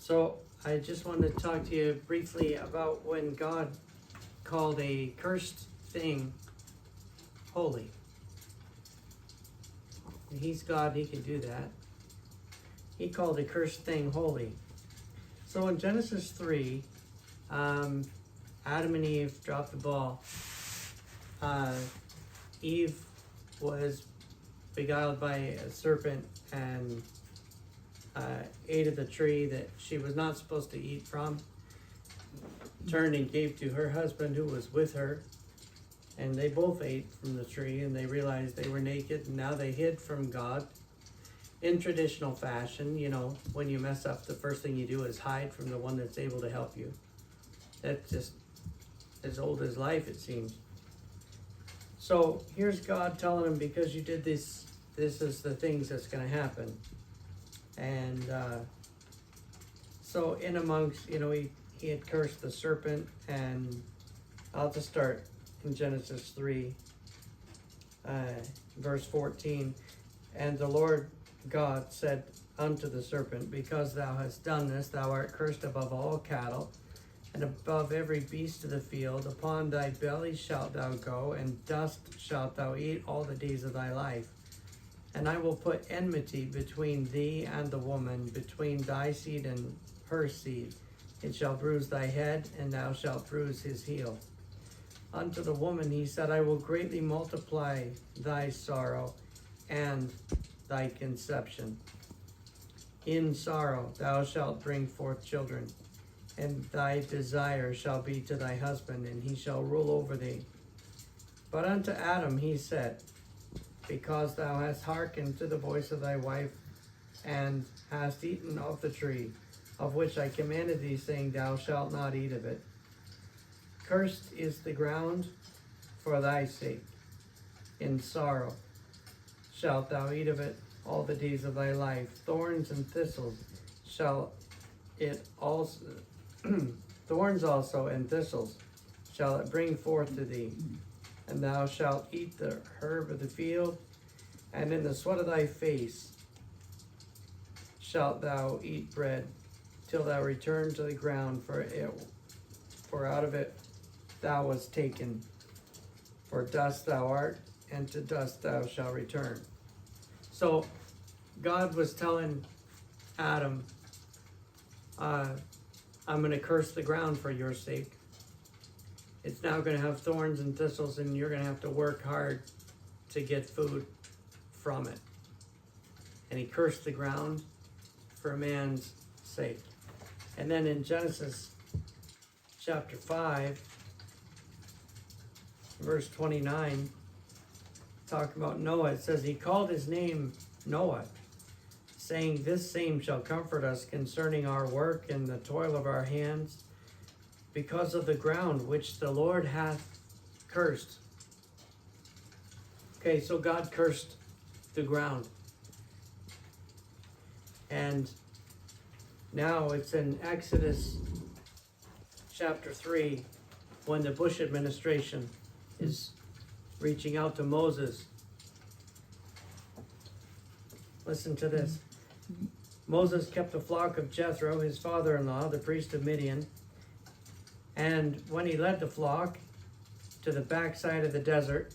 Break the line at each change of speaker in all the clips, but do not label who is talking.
So I just wanted to talk to you briefly about when God called a cursed thing holy. He's God, he can do that. He called a cursed thing holy. So in Genesis 3, Adam and Eve dropped the ball. Eve was beguiled by a serpent and ate of the tree that she was not supposed to eat from, turned and gave to her husband who was with her, and they both ate from the tree, and they realized they were naked, and now they hid from God. In traditional fashion, you know, when you mess up, the first thing you do is hide from the one that's able to help you. That's just as old as life, it seems. So here's God telling him, because you did this, this is the things that's going to happen. And so in amongst, you know, he had cursed the serpent, and I'll just start in Genesis 3, verse 14. And the Lord God said unto the serpent, because thou hast done this, thou art cursed above all cattle, and above every beast of the field. Upon thy belly shalt thou go, and dust shalt thou eat all the days of thy life. And I will put enmity between thee and the woman, between thy seed and her seed. It shall bruise thy head, and thou shalt bruise his heel. Unto the woman he said, I will greatly multiply thy sorrow and thy conception. In sorrow thou shalt bring forth children, and thy desire shall be to thy husband, and he shall rule over thee. But unto Adam he said, because thou hast hearkened to the voice of thy wife, and hast eaten of the tree, of which I commanded thee, saying, thou shalt not eat of it. Cursed is the ground for thy sake. In sorrow shalt thou eat of it all the days of thy life. Thorns and thistles shall it also, thorns also and thistles shall it bring forth to thee. And thou shalt eat the herb of the field, and in the sweat of thy face shalt thou eat bread, till thou return to the ground, for out of it thou wast taken. For dust thou art, and to dust thou shalt return. So God was telling Adam, I'm going to curse the ground for your sake. It's now going to have thorns and thistles, and you're going to have to work hard to get food from it. And he cursed the ground for man's sake. And then in Genesis chapter 5, verse 29, talking about Noah, it says, he called his name Noah, saying, this same shall comfort us concerning our work and the toil of our hands, because of the ground which the Lord hath cursed. Okay, so God cursed the ground. And now it's in Exodus chapter 3, when the Bush administration is reaching out to Moses. Listen to this. Moses kept the flock of Jethro, his father-in-law, the priest of Midian. And when he led the flock to the backside of the desert,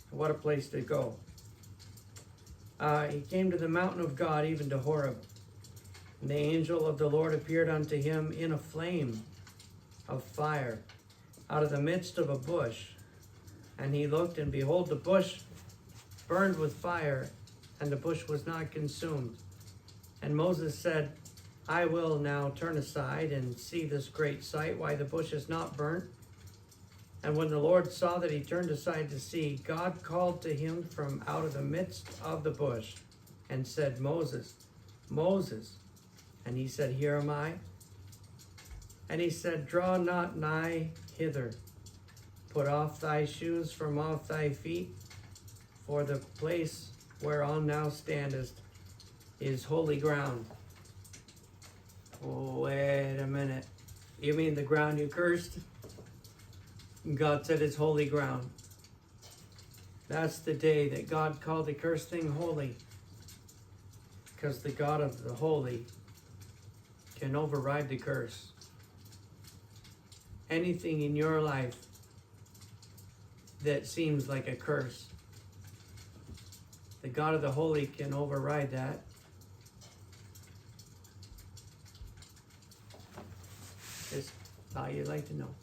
what a place to go. He came to the mountain of God, even to Horeb. And the angel of the Lord appeared unto him in a flame of fire out of the midst of a bush. And he looked, and behold, the bush burned with fire, and the bush was not consumed. And Moses said, I will now turn aside and see this great sight, why the bush is not burnt. And when the Lord saw that he turned aside to see, God called to him from out of the midst of the bush, and said, Moses, Moses. And he said, here am I. And he said, draw not nigh hither. Put off thy shoes from off thy feet, for the place whereon thou standest is holy ground. Oh, wait a minute. You mean the ground you cursed? God said it's holy ground. That's the day that God called the cursed thing holy. Because the God of the holy can override the curse. Anything in your life that seems like a curse, the God of the Holy can override that. Just thought you'd like to know.